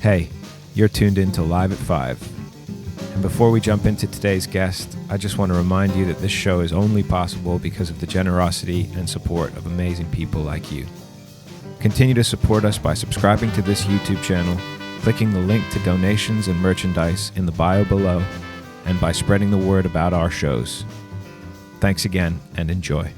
Hey, you're tuned in to Live at 5. And before we jump into today's guest, I just want to remind you that this show is only possible because of the generosity and support of amazing people like you. Continue to support us by subscribing to this YouTube channel, clicking the link to donations and merchandise in the bio below, and by spreading the word about our shows. Thanks again, and enjoy.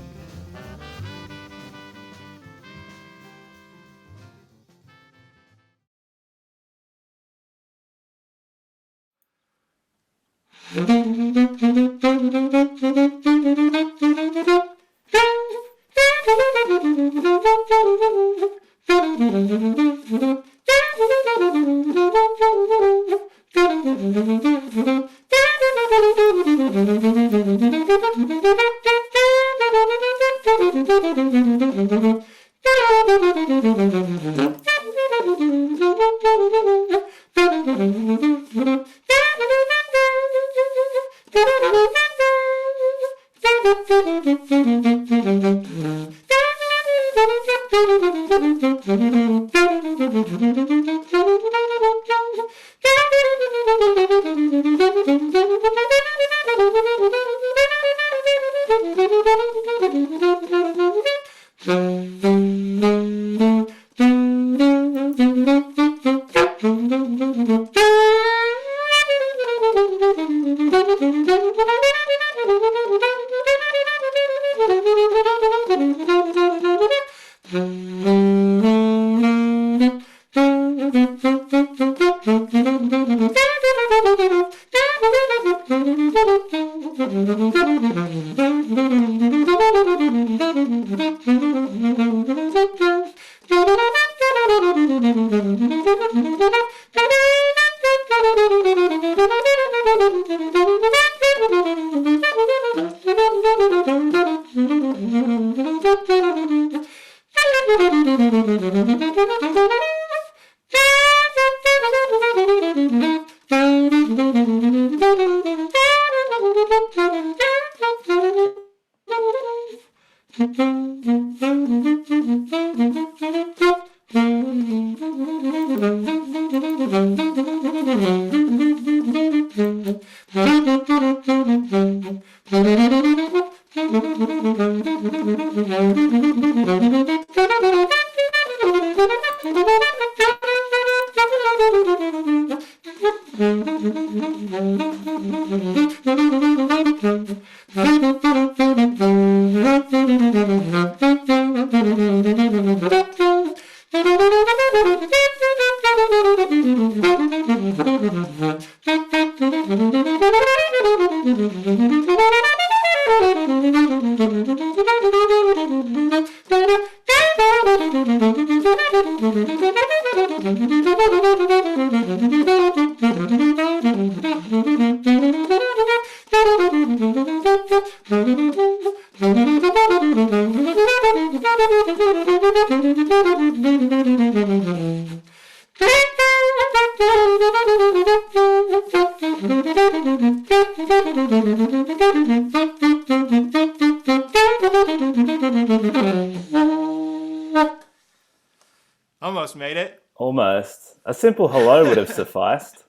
Almost made it. Almost. A simple hello would have sufficed.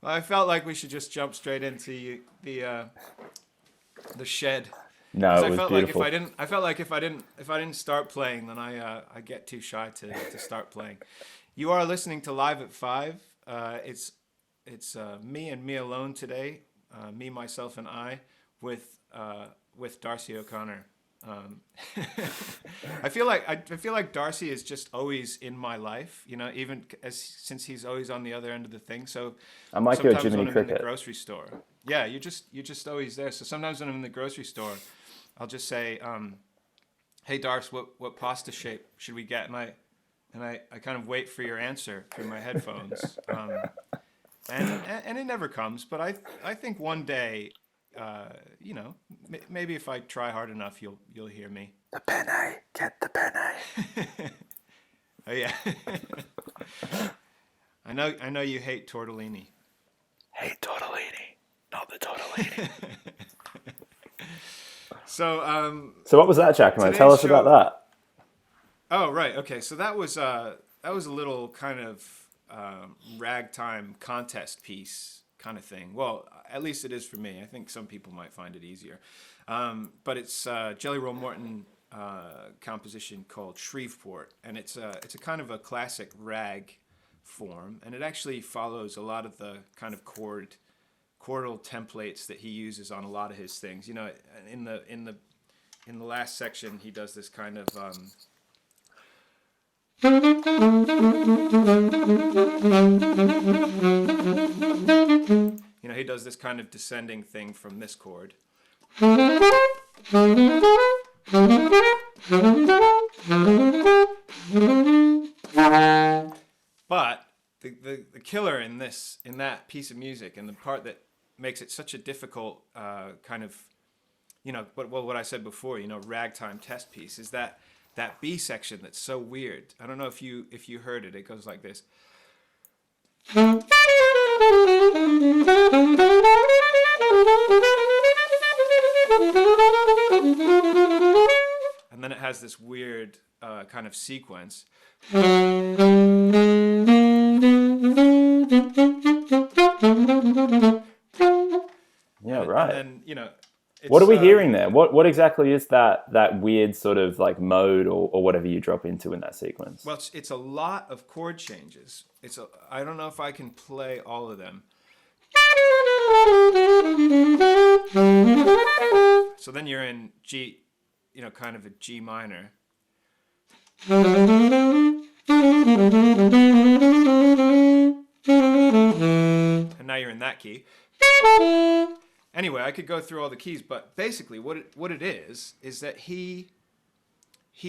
Well, I felt like we should just jump straight into the shed. No, it was I felt beautiful. like if I didn't start playing, then I get too shy to start playing. You are listening to Live at 5. It's me and me alone today. Me, myself, and I with Darcy O'Connor. I feel like Darcy is just always in my life, you know, even since he's always on the other end of the thing. So I might go sometimes Jiminy when I'm Cricket. in the grocery store, yeah, you're just always there. So sometimes when I'm in the grocery store, I'll just say, "Hey, Darce, what pasta shape should we get?" And I kind of wait for your answer through my headphones, and it never comes. But I think one day. You know, maybe if I try hard enough, you'll hear me. The penne, get the penne. Oh yeah. I know you hate tortellini. Hate tortellini, not the tortellini. So what was that, Giacomo? Tell us about that. Oh right, okay. So that was a little kind of ragtime contest piece kind of thing. Well, at least it is for me. I think some people might find it easier. But it's Jelly Roll Morton composition called Shreveport, and it's a kind of a classic rag form, and it actually follows a lot of the kind of chordal templates that he uses on a lot of his things. You know, in the last section, he does this kind of he does this kind of descending thing from this chord. But the killer in that piece of music, and the part that makes it such a difficult kind of, what I said before, ragtime test piece, is that B section that's so weird. I don't know if you heard it. It goes like this. And then it has this weird kind of sequence. Yeah, right. And then, what are we hearing there? What exactly is that weird sort of like mode or whatever you drop into in that sequence? Well, it's a lot of chord changes. I don't know if I can play all of them. So then you're in G, kind of a G minor. And now you're in that key. Anyway, I could go through all the keys, but basically what it is that he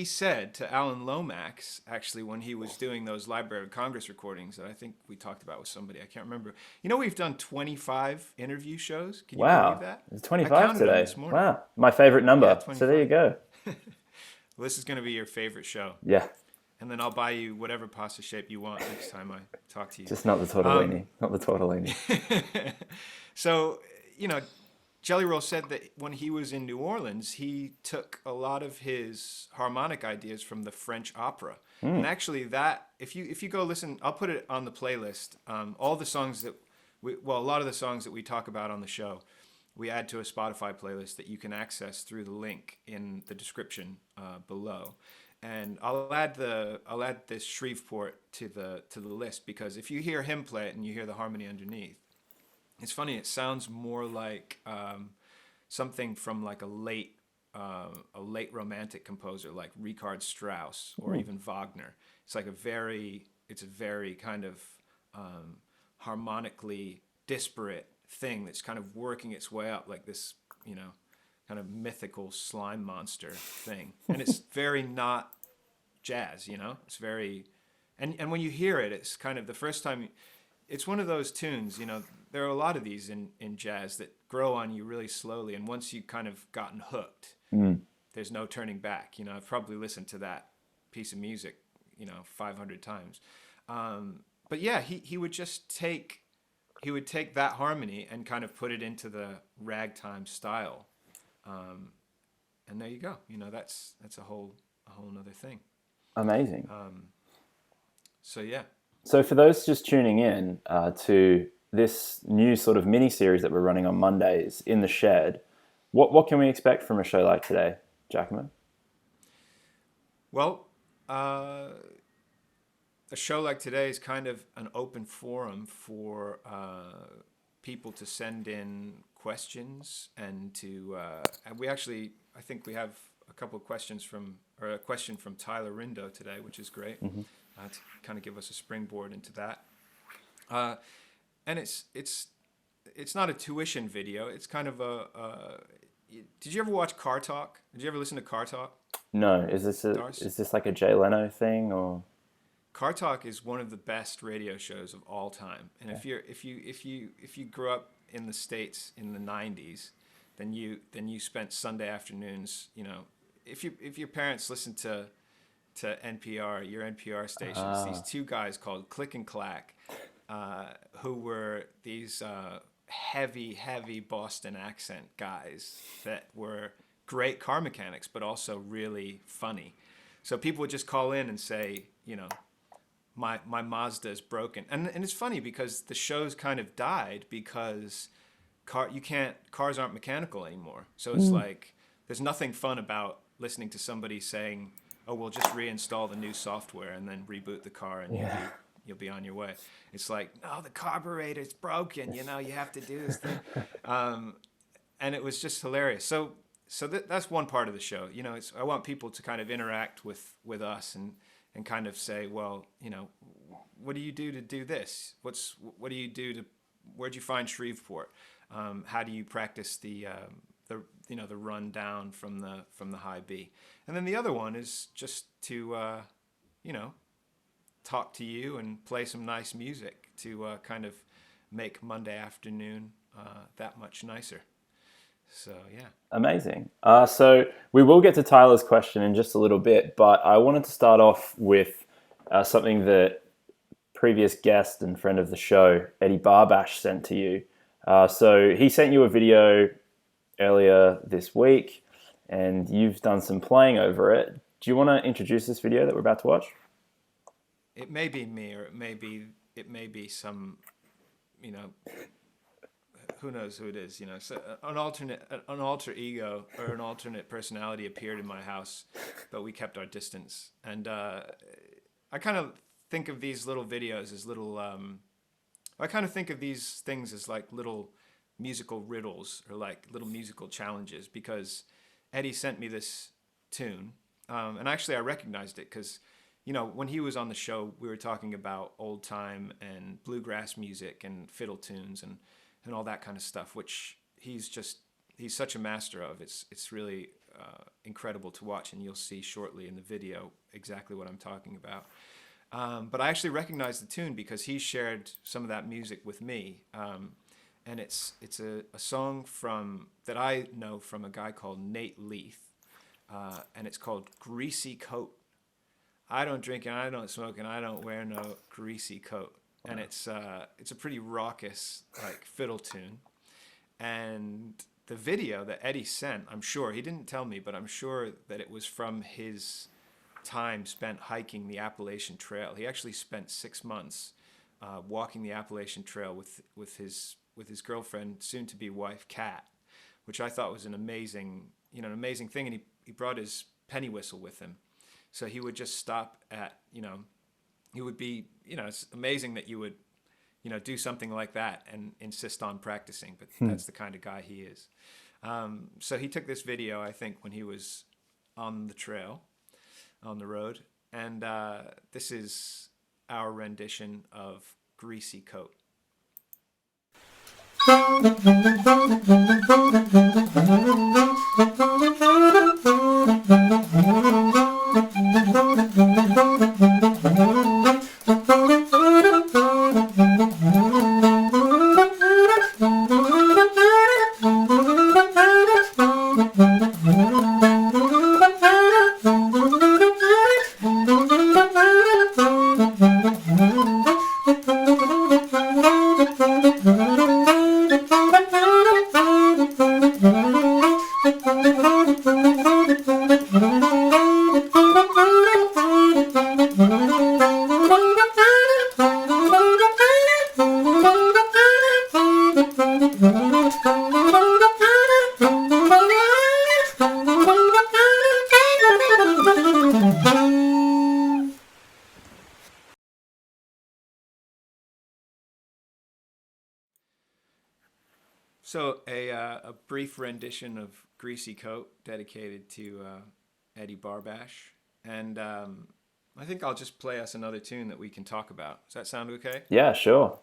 said to Alan Lomax, actually, when he was doing those Library of Congress recordings that I think we talked about with somebody, I can't remember. We've done 25 interview shows. Can you believe that? It's 25 today. This morning. Wow, my favorite number. Yeah, so there you go. Well, this is going to be your favorite show. Yeah. And then I'll buy you whatever pasta shape you want next time I talk to you. Just not the tortellini. Not the tortellini. So, Jelly Roll said that when he was in New Orleans, he took a lot of his harmonic ideas from the French opera. And actually that, if you go listen, I'll put it on the playlist. All the songs that a lot of the songs that we talk about on the show, we add to a Spotify playlist that you can access through the link in the description below. And I'll add this Shreveport to the list, because if you hear him play it and you hear the harmony underneath, it's funny. It sounds more like something from like a late romantic composer like Richard Strauss or even Wagner. It's like a very kind of harmonically disparate thing that's kind of working its way up like this, kind of mythical slime monster thing. And it's very not jazz, It's very, and when you hear it, it's kind of the first time. It's one of those tunes, there are a lot of these in jazz that grow on you really slowly, and once you've kind of gotten hooked, there's no turning back. I've probably listened to that piece of music, 500 times. But yeah, he would just take that harmony and kind of put it into the ragtime style, and there you go. That's a whole nother thing. Amazing. So yeah. So for those just tuning in to this new sort of mini-series that we're running on Mondays in the shed, what can we expect from a show like today, Giacomo? Well, a show like today is kind of an open forum for people to send in questions, and and I think we have a couple of questions a question from Tyler Rindo today, which is great. To kind of give us a springboard into that. And it's not a tuition video. It's kind of did you ever watch Car Talk? Did you ever listen to Car Talk? No. Is this like a Jay Leno thing, or? Car Talk is one of the best radio shows of all time. And if you grew up in the States in the 90s, then you spent Sunday afternoons, if your parents listened to NPR, your NPR stations, these two guys called Click and Clack, who were these heavy Boston accent guys that were great car mechanics, but also really funny. So people would just call in and say, my Mazda is broken. And it's funny because the show's kind of died because cars aren't mechanical anymore. So it's like there's nothing fun about listening to somebody saying, "Oh, we'll just reinstall the new software and then reboot the car and you'll be on your way." It's like, "No, the carburetor's broken. You have to do this thing." And it was just hilarious. So that's one part of the show. I want people to kind of interact with us and kind of say, well, what do you do to do this? What do you do to? Where'd you find Shreveport? How do you practice the run down from the high B? And then the other one is just to talk to you and play some nice music to kind of make Monday afternoon that much nicer. So yeah. Amazing. So we will get to Tyler's question in just a little bit, but I wanted to start off with something that previous guest and friend of the show, Eddie Barbash, sent to you. So he sent you a video earlier this week, and you've done some playing over it. Do you want to introduce this video that we're about to watch? It may be me, or it may be some, who knows who it is, So an alter ego or an alternate personality appeared in my house, but we kept our distance. And I kind of think of these little videos as little, I kind of think of these things as like little musical riddles or like little musical challenges, because Eddie sent me this tune. And actually I recognized it because, when he was on the show, we were talking about old time and bluegrass music and fiddle tunes and all that kind of stuff, which he's such a master of. It's really incredible to watch, and you'll see shortly in the video exactly what I'm talking about. But I actually recognized the tune because he shared some of that music with me, and it's a song that I know from a guy called Nate Leith, and it's called "Greasy Coat." I don't drink and I don't smoke and I don't wear no greasy coat. And it's a pretty raucous like fiddle tune. And the video that Eddie sent, I'm sure, he didn't tell me, but I'm sure that it was from his time spent hiking the Appalachian Trail. He actually spent 6 months walking the Appalachian Trail with his girlfriend, soon to be wife, Kat, which I thought was an amazing thing. And he brought his penny whistle with him. So he would just stop at, he would be, it's amazing that you would, do something like that and insist on practicing, but that's the kind of guy he is. So he took this video, I think, when he was on the trail, on the road, and this is our rendition of "Greasy Coat." So a brief rendition of "Greasy Coat" dedicated to Eddie Barbash. And I think I'll just play us another tune that we can talk about. Does that sound okay? Yeah, sure.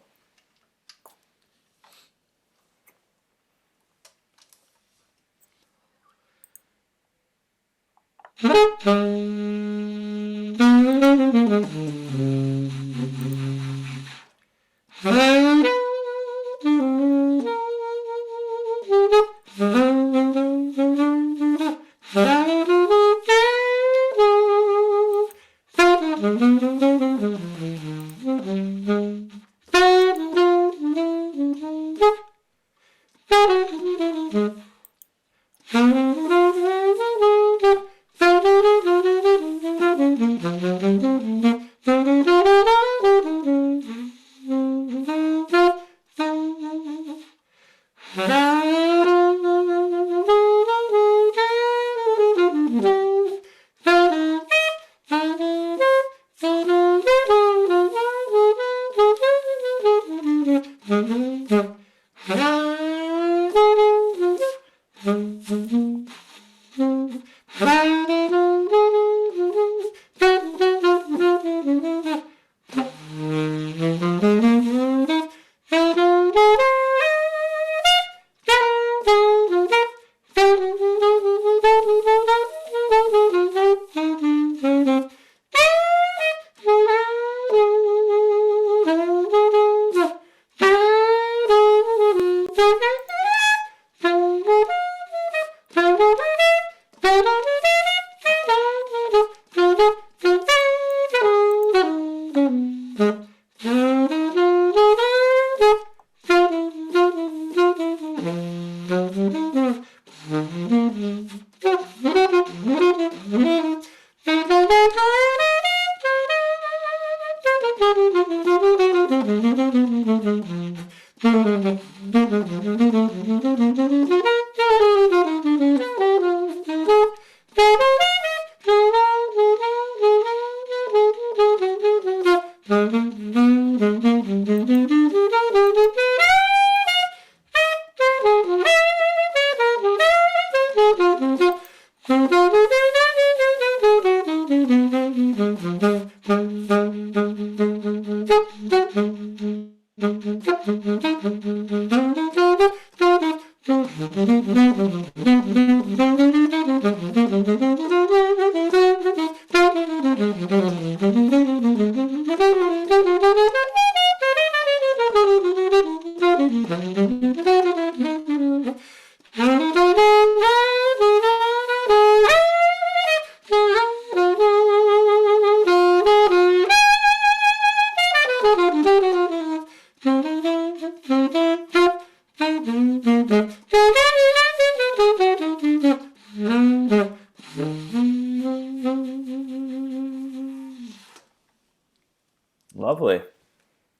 Lovely.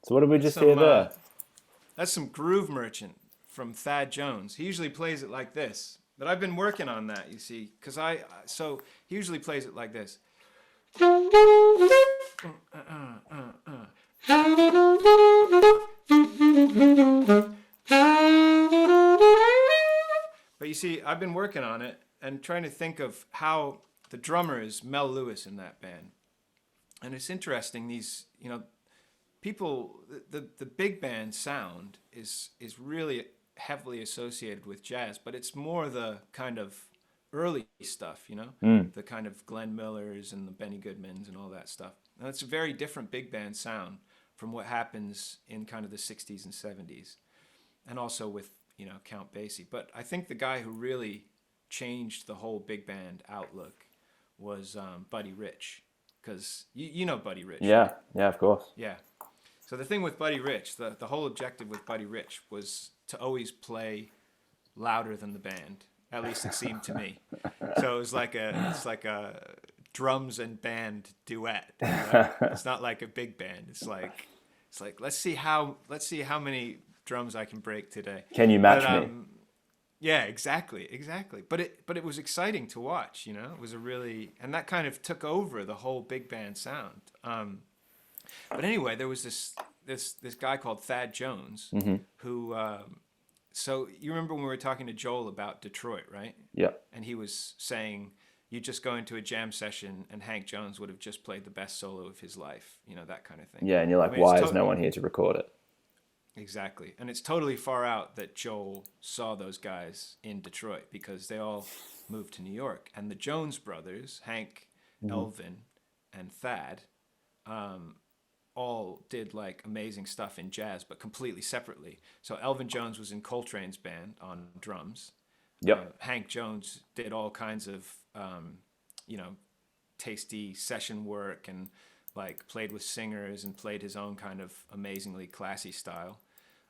So what did we just hear there? That's some Groove Merchant from Thad Jones. He usually plays it like this, but I've been working on that, you see, because so he usually plays it like this. But you see, I've been working on it and trying to think of how the drummer is Mel Lewis in that band. And it's interesting, these, people, the big band sound is really heavily associated with jazz, but it's more the kind of early stuff, the kind of Glenn Millers and the Benny Goodmans and all that stuff. And it's a very different big band sound from what happens in kind of the 60s and 70s, and also with, Count Basie. But I think the guy who really changed the whole big band outlook was Buddy Rich, because you know Buddy Rich. Yeah, right? yeah, of course. Yeah. So the thing with Buddy Rich, the whole objective with Buddy Rich was to always play louder than the band. At least it seemed to me. So it's like a drums and band duet. Right? It's not like a big band. It's like let's see how many drums I can break today. Can you match me? Yeah, exactly. But it was exciting to watch. It was and that kind of took over the whole big band sound. But anyway, there was this guy called Thad Jones who. So you remember when we were talking to Joel about Detroit, right? Yeah. And he was saying you just go into a jam session and Hank Jones would have just played the best solo of his life, that kind of thing. Yeah, and you're like, why is no one here to record it? Exactly. And it's totally far out that Joel saw those guys in Detroit because they all moved to New York. And the Jones brothers, Hank, Elvin, and Thad, all did like amazing stuff in jazz, but completely separately. So Elvin Jones was in Coltrane's band on drums. Yep. Hank Jones did all kinds of, tasty session work and like played with singers and played his own kind of amazingly classy style.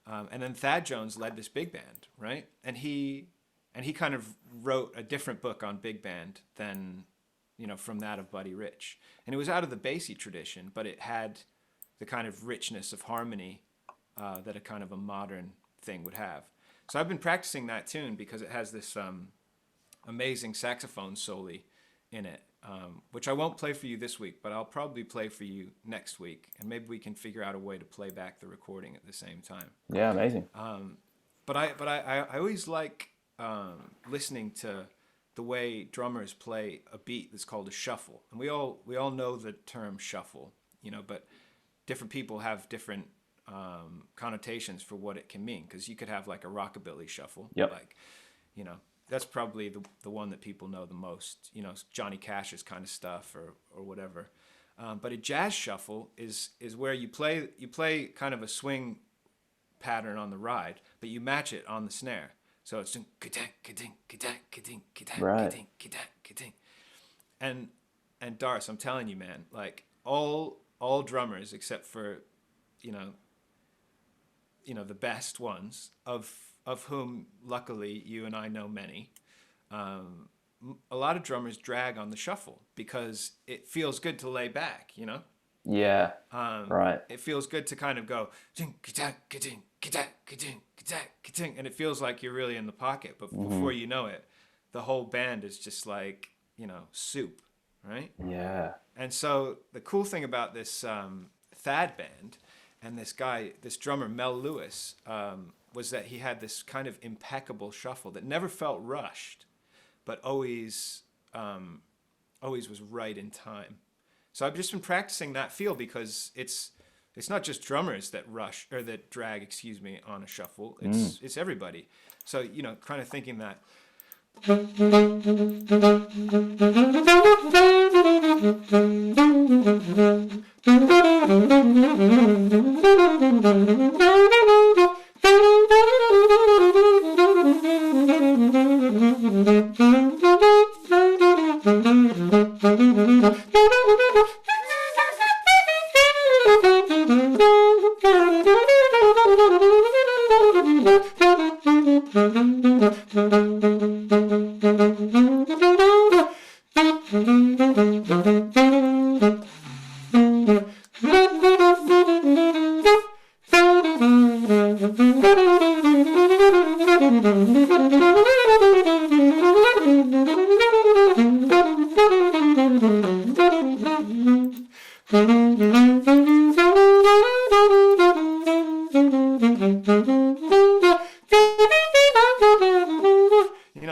And then Thad Jones led this big band, right? And he kind of wrote a different book on big band than, from that of Buddy Rich. And it was out of the Basie tradition, but it had the kind of richness of harmony that a kind of a modern thing would have. So I've been practicing that tune because it has this amazing saxophone solo in it, which I won't play for you this week, but I'll probably play for you next week, and maybe we can figure out a way to play back the recording at the same time. Yeah, amazing. But I always like listening to the way drummers play a beat that's called a shuffle, and we all know the term shuffle, but different people have different connotations for what it can mean, because you could have like a rockabilly shuffle, like, that's probably the one that people know the most, Johnny Cash's kind of stuff or whatever. But a jazz shuffle is where you play kind of a swing pattern on the ride, but you match it on the snare. So it's right. And Darce, I'm telling you, man, like all drummers except for, the best ones of of whom, luckily, you and I know many, a lot of drummers drag on the shuffle because it feels good to lay back, you know? Yeah. Right. It feels good to kind of go, and it feels like you're really in the pocket. But before you know it, the whole band is just like, soup, right? Yeah. And so the cool thing about this Thad band and this drummer, Mel Lewis, was that he had this kind of impeccable shuffle that never felt rushed, but always was right in time. So I've just been practicing that feel because it's not just drummers that rush or that drag, on a shuffle. It's everybody. So kind of thinking that.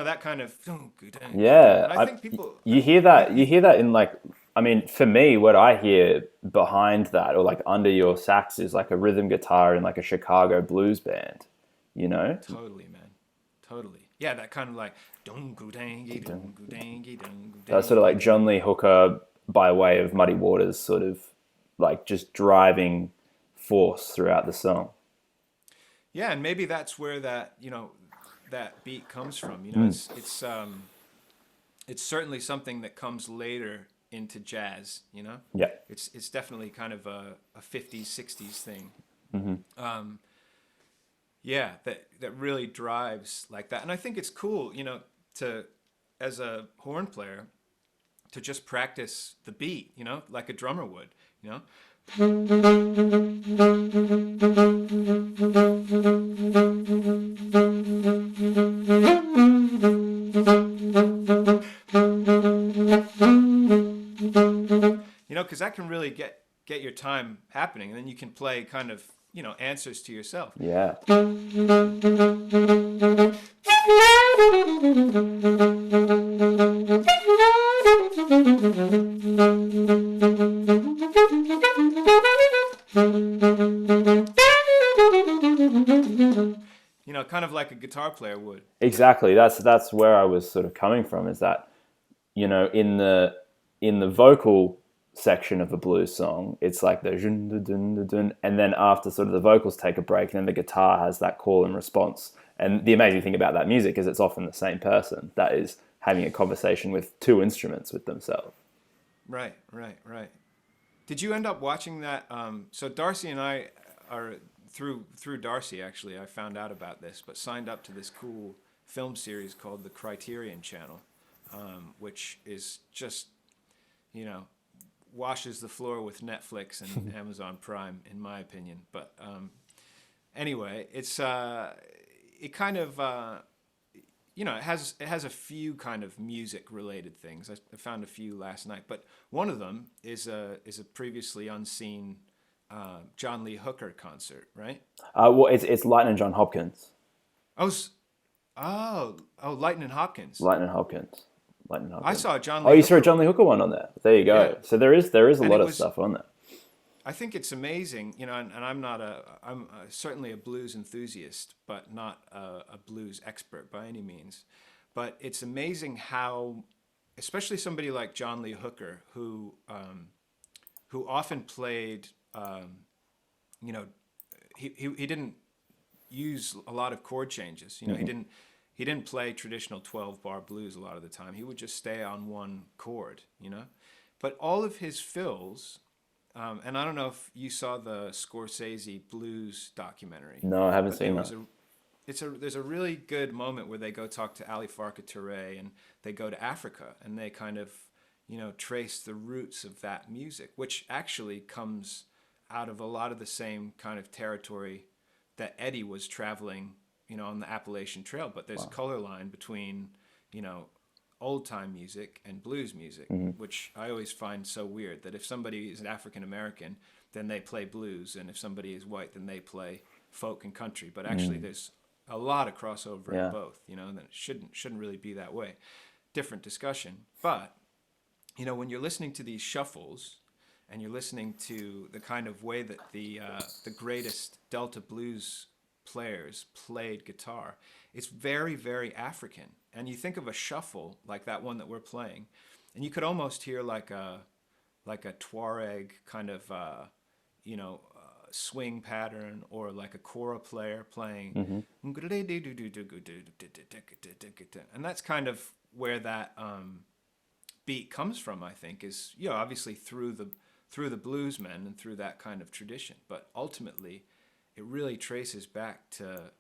That kind of. Yeah, And I think people. you hear that in like, I mean, for me, what I hear behind that or like under your sax is like a rhythm guitar in like a Chicago blues band, Totally, man. Totally. Yeah, that kind of like. That's sort of like John Lee Hooker by way of Muddy Waters, sort of like just driving force throughout the song. Yeah, and maybe that's where that that beat comes from. It's certainly something that comes later into jazz. Yeah. It's definitely kind of a 50s 60s thing. Yeah, that really drives like that, and I think it's cool, to as a horn player to just practice the beat, like a drummer would, because that can really get your time happening, and then you can play kind of, answers to yourself. Yeah. Kind of like a guitar player would. Exactly. That's where I was sort of coming from, is that, in the vocal section of a blues song, it's like the dun, dun, dun, dun, dun, and then after sort of the vocals take a break, and then the guitar has that call and response. And the amazing thing about that music is it's often the same person that is having a conversation with two instruments with themselves. Right. Did you end up watching that? So Darcy and I are through Darcy, actually, I found out about this, but signed up to this cool film series called the Criterion Channel, which is just, washes the floor with Netflix and Amazon Prime, in my opinion. But anyway, it's it kind of it has a few kind of music related things. I found a few last night, but one of them is a previously unseen John Lee Hooker concert, right? Well, it's Lightning John Hopkins. Lightning Hopkins. Lightning Hopkins. I saw a John Lee. Oh, you saw a John Lee Hooker one on there. There you go. Yeah. So there is a lot of stuff on there. I think it's amazing, and I'm certainly a blues enthusiast, but not a blues expert by any means. But it's amazing how, especially somebody like John Lee Hooker, who often played, he didn't use a lot of chord changes. He didn't play traditional 12-bar blues a lot of the time. He would just stay on one chord, But all of his fills. And I don't know if you saw the Scorsese blues documentary. No, I haven't seen that. there's a really good moment where they go talk to Ali Farka Touré, and they go to Africa, and they kind of, trace the roots of that music, which actually comes out of a lot of the same kind of territory that Eddie was traveling, on the Appalachian Trail. But there's a color line between, old time music and blues music, which I always find so weird, that if somebody is an African American, then they play blues, and if somebody is white, then they play folk and country. But actually, there's a lot of crossover in both, and it shouldn't really be that way. Different discussion. But when you're listening to these shuffles, and you're listening to the kind of way that the greatest Delta blues players played guitar, it's very, very African. And you think of a shuffle like that one that we're playing, and you could almost hear like a Tuareg kind of swing pattern, or like a kora player playing, and that's kind of where that beat comes from. I think is obviously through the bluesmen and through that kind of tradition, but ultimately it really traces back to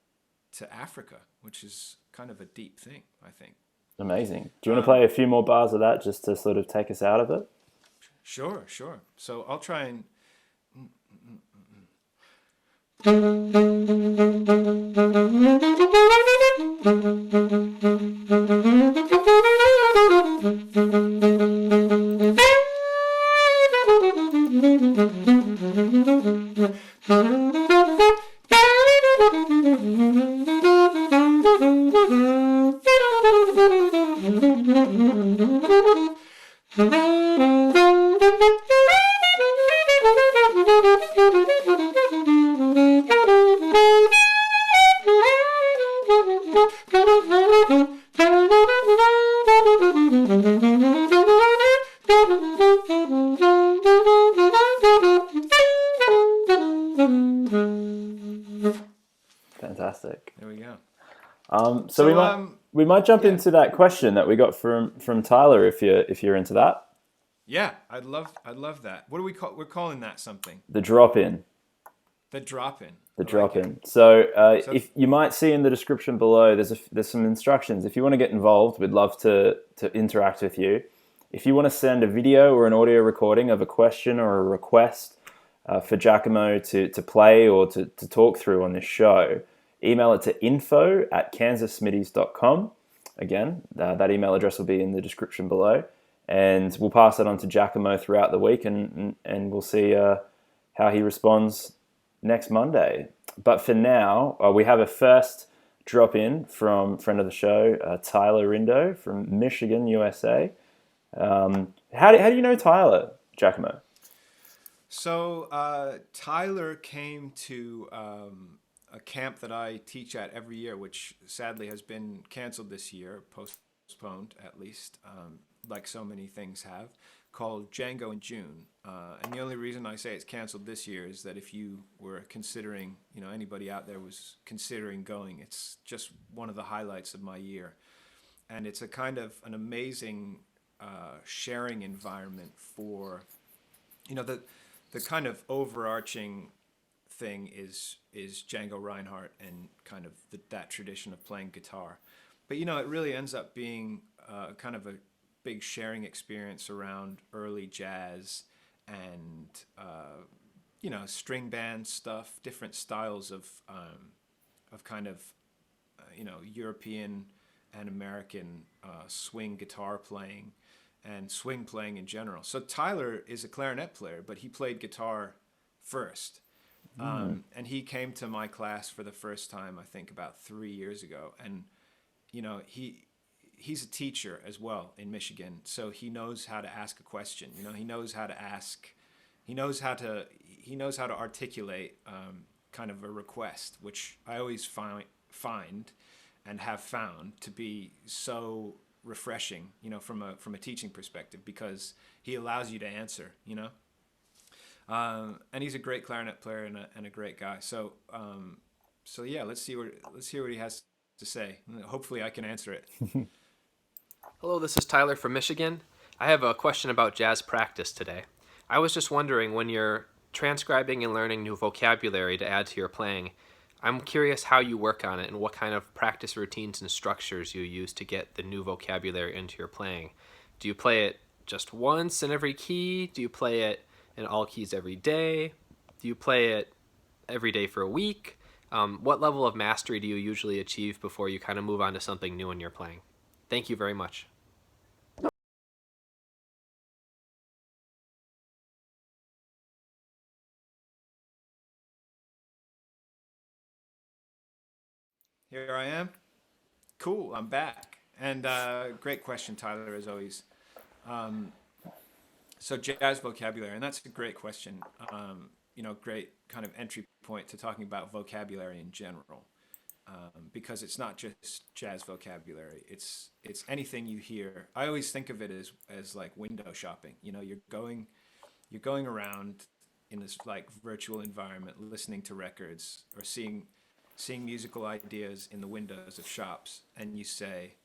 Africa, which is kind of a deep thing, I think. Amazing. Do you want to play a few more bars of that just to sort of take us out of it? Sure. So I'll try and... Fantastic. There we go. So we might jump into that question that we got from Tyler, if you're into that. Yeah, I'd love that. What do we call? We're calling that something. The drop in. The drop in. The drop in. So if you might see in the description below, there's some instructions. If you want to get involved, we'd love to interact with you. If you want to send a video or an audio recording of a question or a request for Giacomo to play or to talk through on this show, email it to info@kansassmitties.com. Again, that email address will be in the description below, and we'll pass it on to Giacomo throughout the week, and we'll see how he responds next Monday. But for now, we have a first drop in from friend of the show, Tyler Rindo from Michigan, USA. How do you know Tyler, Giacomo? So Tyler came to a camp that I teach at every year, which sadly has been canceled this year, postponed at least, like so many things have, called Django in June. And the only reason I say it's canceled this year is that if you were considering, anybody out there was considering going, it's just one of the highlights of my year. And it's a kind of an amazing sharing environment for, the kind of overarching thing is Django Reinhardt and kind of that tradition of playing guitar. But, it really ends up being kind of a big sharing experience around early jazz and, string band stuff, different styles of kind of, European and American swing guitar playing and swing playing in general. So Tyler is a clarinet player, but he played guitar first. And he came to my class for the first time, I think, about 3 years ago. And, he's a teacher as well in Michigan, so he knows how to ask a question. He knows how to ask, he knows how to articulate kind of a request, which I always find and have found to be so refreshing, from a teaching perspective, because he allows you to answer, and he's a great clarinet player and a great guy. So yeah, let's hear what he has to say. Hopefully I can answer it. Hello, this is Tyler from Michigan. I have a question about jazz practice today. I was just wondering, when you're transcribing and learning new vocabulary to add to your playing, I'm curious how you work on it and what kind of practice routines and structures you use to get the new vocabulary into your playing. Do you play it just once in every key? Do you play it in all keys every day? Do you play it every day for a week? What level of mastery do you usually achieve before you kind of move on to something new in your playing? Thank you very much. Here I am. Cool, I'm back. And great question, Tyler, as always. So jazz vocabulary, and that's a great question. Great kind of entry point to talking about vocabulary in general, because it's not just jazz vocabulary. It's anything you hear. I always think of it as like window shopping. You're going around in this like virtual environment, listening to records or seeing musical ideas in the windows of shops, and you say,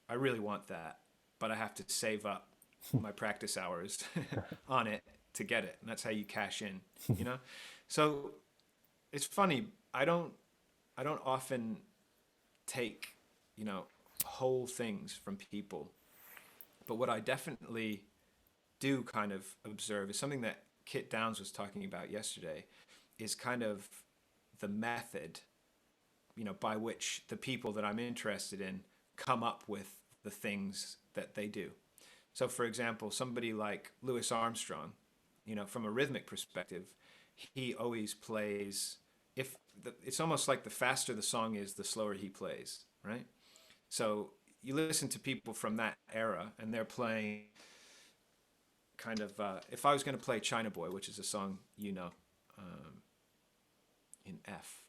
I really want that, but I have to save up my practice hours on it to get it. And that's how you cash in, So it's funny. I don't often take, whole things from people. But what I definitely do kind of observe is something that Kit Downs was talking about yesterday, is kind of the method, by which the people that I'm interested in come up with the things that they do. So, for example, somebody like Louis Armstrong, from a rhythmic perspective, he always plays. It's almost like the faster the song is, the slower he plays, right? So you listen to people from that era, and they're playing kind of. If I was going to play China Boy, which is a song in F.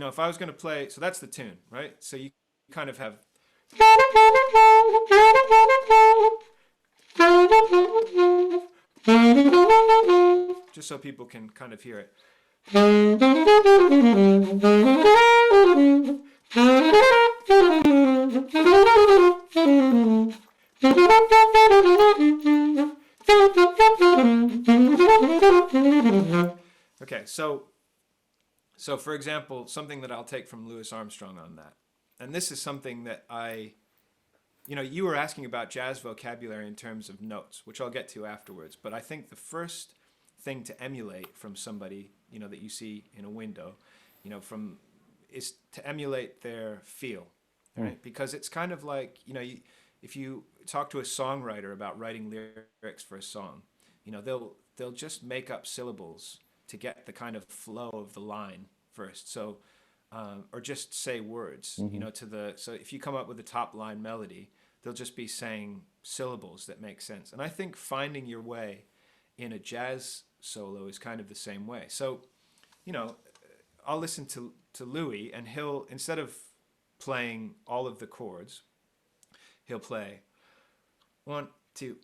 If I was going to play, so that's the tune, right? So you kind of have. Just so people can kind of hear it. Okay, so for example, something that I'll take from Louis Armstrong on that, and this is something that you were asking about jazz vocabulary in terms of notes, which I'll get to afterwards, but I think the first thing to emulate from somebody, that you see in a window, is to emulate their feel, right? Because it's kind of like, if you talk to a songwriter about writing lyrics for a song, they'll just make up syllables to get the kind of flow of the line first. So, or just say words, so if you come up with a top line melody, they'll just be saying syllables that make sense. And I think finding your way in a jazz solo is kind of the same way. So, I'll listen to Louis, and he'll, instead of playing all of the chords, he'll play 1, 2,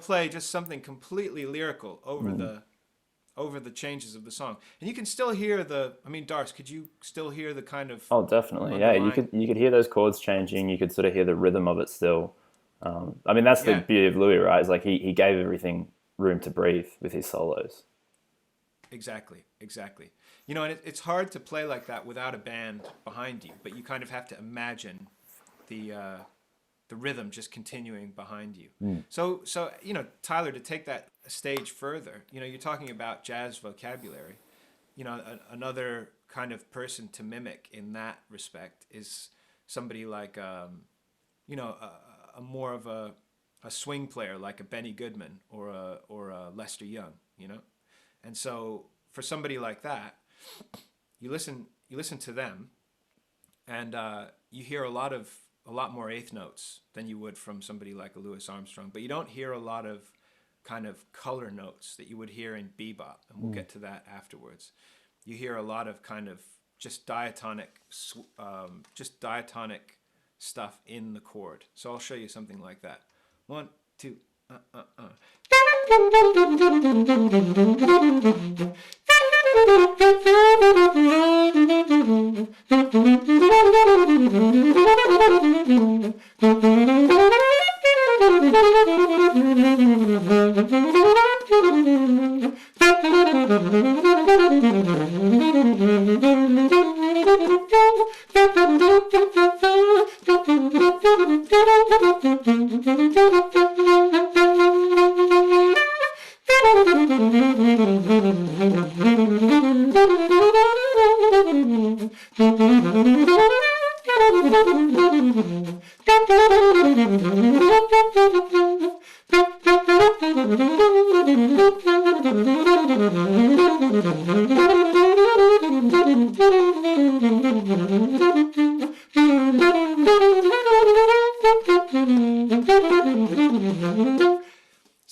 play just something completely lyrical over the changes of the song, and you can still hear Dars, could you still hear the kind of? Oh, definitely. Yeah, you could hear those chords changing. You could sort of hear the rhythm of it still. That's the beauty of Louis, right? Is like he gave everything room to breathe with his solos. Exactly. And it's hard to play like that without a band behind you, but you kind of have to imagine the rhythm just continuing behind you. So Tyler, to take that a stage further, you're talking about jazz vocabulary. Another kind of person to mimic in that respect is somebody like a more of a swing player like a Benny Goodman or a Lester Young, And so for somebody like that, you listen to them, and you hear a lot more eighth notes than you would from somebody like a Louis Armstrong, but you don't hear a lot of kind of color notes that you would hear in bebop, and we'll get to that afterwards. You hear a lot of kind of just diatonic stuff in the chord. So I'll show you something like that. 1, 2,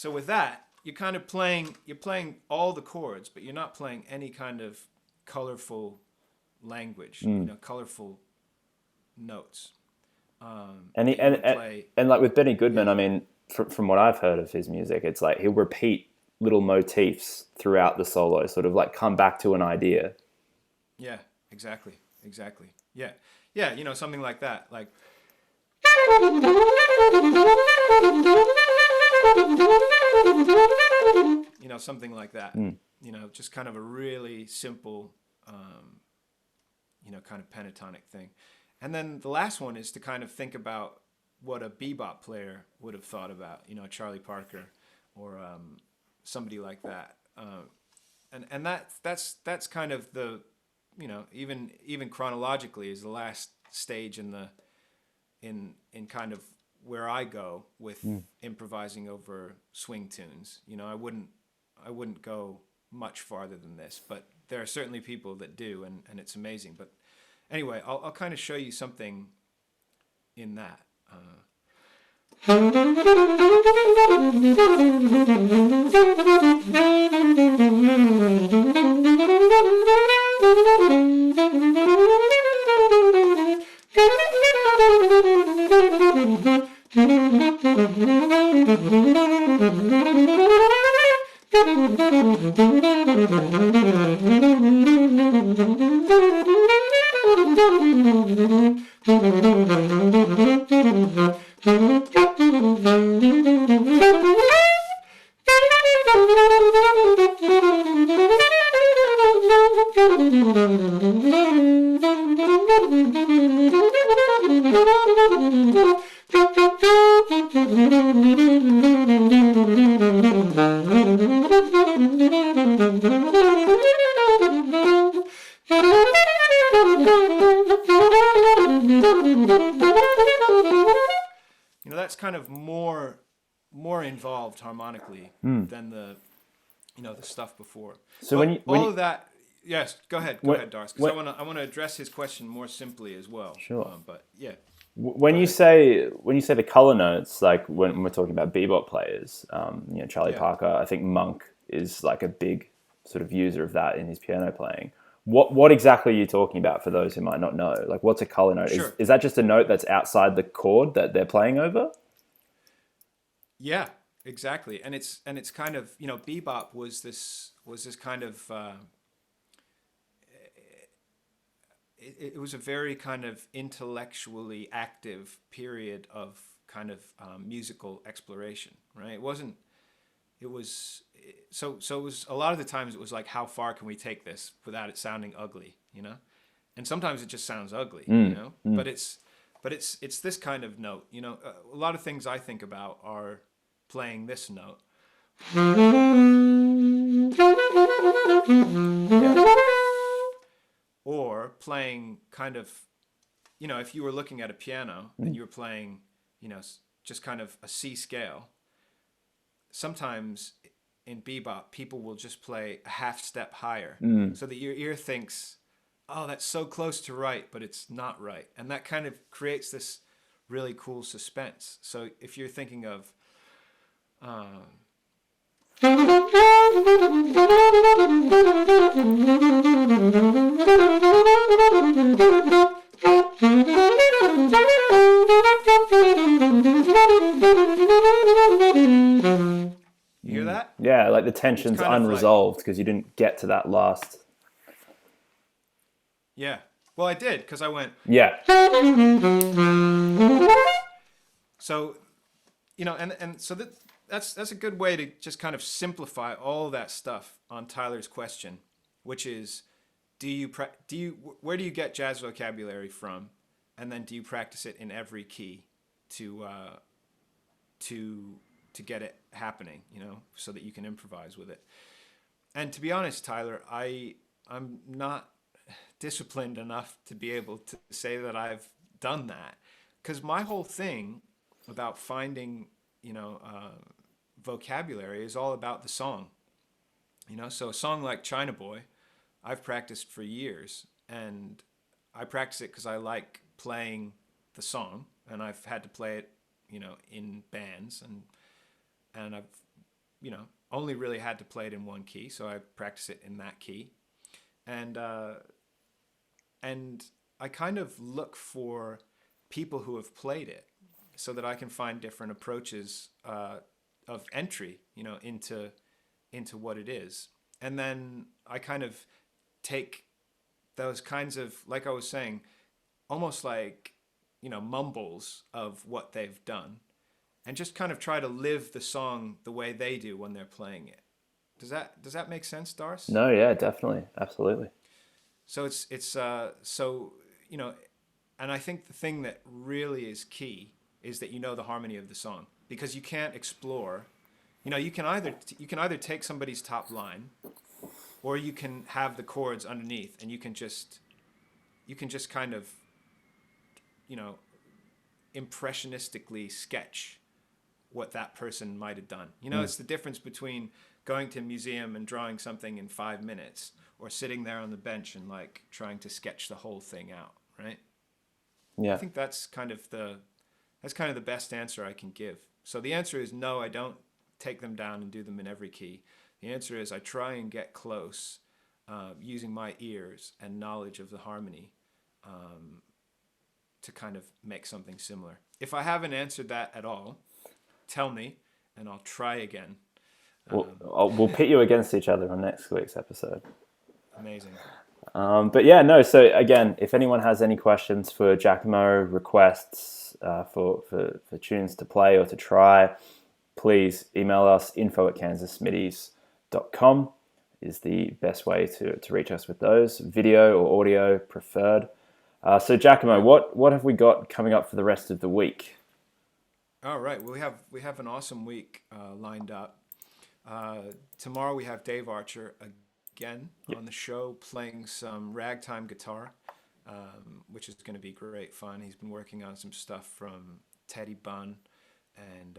So with that, you're playing all the chords, but you're not playing any kind of colorful language, colorful notes. And like with Benny Goodman, from what I've heard of his music, it's like he'll repeat little motifs throughout the solo, sort of like come back to an idea. Yeah, exactly. Yeah, something like that, like. Something like that. Just kind of a really simple, kind of pentatonic thing. And then the last one is to kind of think about what a bebop player would have thought about, Charlie Parker or somebody like that. And that's kind of the, even chronologically is the last stage in kind of where I go with improvising over swing tunes. I wouldn't go much farther than this, but there are certainly people that do, and it's amazing. But anyway, I'll kind of show you something in that. That's kind of more involved harmonically than the the stuff before. So of that, yes, go ahead, Dars, because I want to address his question more simply as well. Sure. But yeah. When you say the color notes, like when we're talking about bebop players, Charlie Parker, I think Monk is like a big sort of user of that in his piano playing. What exactly are you talking about for those who might not know? Like, what's a color note? Sure. Is that just a note that's outside the chord that they're playing over? Yeah, Exactly, and it's kind of, bebop was this kind of it was a very kind of intellectually active period of kind of musical exploration, right? It was so it was a lot of the times it was like, how far can we take this without it sounding ugly, and sometimes it just sounds ugly, but it's this kind of note, a lot of things I think about are playing this note. Or playing kind of, if you were looking at a piano and you were playing, just kind of a C scale, sometimes in bebop, people will just play a half step higher so that your ear thinks, oh, that's so close to right, but it's not right. And that kind of creates this really cool suspense. So if you're thinking of, you hear that? Yeah, like the tension's kind of unresolved because you didn't get to that last. Yeah. Well, I did, because I went. Yeah. So, and so that's a good way to just kind of simplify all that stuff on Tyler's question, which is, where do you get jazz vocabulary from, and then do you practice it in every key to get it happening, so that you can improvise with it. And to be honest, Tyler, I'm not disciplined enough to be able to say that I've done that, because my whole thing about finding, vocabulary is all about the song. So a song like China Boy, I've practiced for years, and I practice it because I like playing the song, and I've had to play it, in bands, and I've, only really had to play it in one key, so I practice it in that key, and I kind of look for people who have played it, so that I can find different approaches of entry, into what it is. And then I kind of take those kinds of, like I was saying, almost like, mumbles of what they've done, and just kind of try to live the song the way they do when they're playing it. Does that make sense, Darce? No, yeah, definitely. Absolutely. So it's and I think the thing that really is key is that the harmony of the song, because you can't explore. You can either take somebody's top line, or you can have the chords underneath, and you can just kind of, impressionistically sketch what that person might have done. It's the difference between going to a museum and drawing something in 5 minutes, or sitting there on the bench and like trying to sketch the whole thing out, right? Yeah. I think that's kind of the best answer I can give. So the answer is no, I don't take them down and do them in every key. The answer is I try and get close, using my ears and knowledge of the harmony, to kind of make something similar. If I haven't answered that at all, tell me, and I'll try again. We'll pit you against each other on next week's episode. Amazing. But yeah, no. So again, if anyone has any questions for Giacomo, requests for tunes to play or to try, please email us. info@kansassmitties.com is the best way to reach us with those. Video or audio preferred. So Giacomo, what have we got coming up for the rest of the week? All right, we have an awesome week lined up. Tomorrow we have Dave Archer again on the show, playing some ragtime guitar, which is going to be great fun. He's been working on some stuff from Teddy Bunn and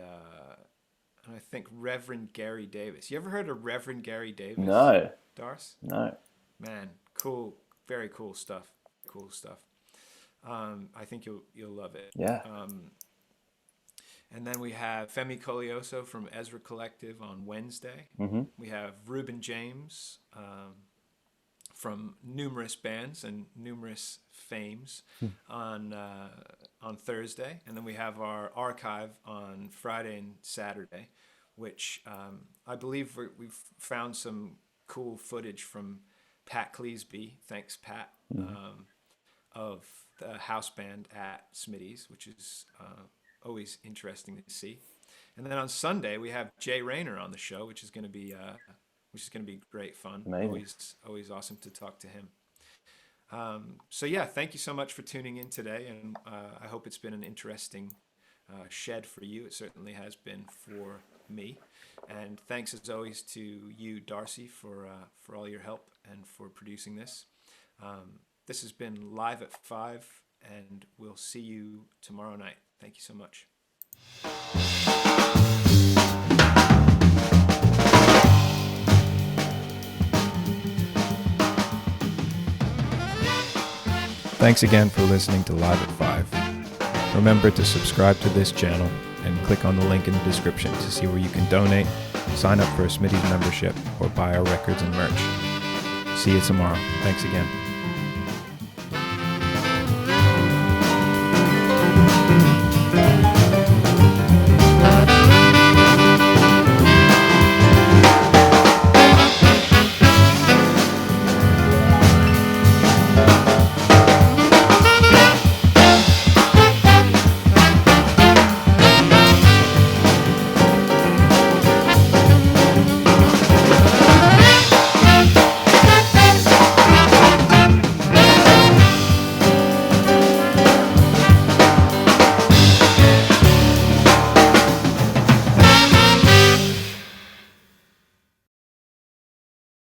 I think Reverend Gary Davis. You ever heard of Reverend Gary Davis? No. Darce? No. Man, cool, very cool stuff. Cool stuff. I think you'll love it. Yeah. And then we have Femi Colioso from Ezra Collective on Wednesday. Mm-hmm. We have Reuben James from numerous bands and numerous fames on Thursday. And then we have our archive on Friday and Saturday which I believe we've found some cool footage from Pat Cleesby, thanks Pat, of the house band at Smitty's, which is always interesting to see. And then on Sunday we have Jay Rayner on the show, which is going to be great fun. Amazing. Always awesome to talk to him. So yeah, thank you so much for tuning in today, and I hope it's been an interesting shed for you. It certainly has been for me. And thanks as always to you, Darcy, for all your help and for producing this. This has been Live at 5, and we'll see you tomorrow night. Thank you so much. Thanks again for listening to Live at 5. Remember to subscribe to this channel and click on the link in the description to see where you can donate, sign up for a Smitty's membership, or buy our records and merch. See you tomorrow. Thanks again.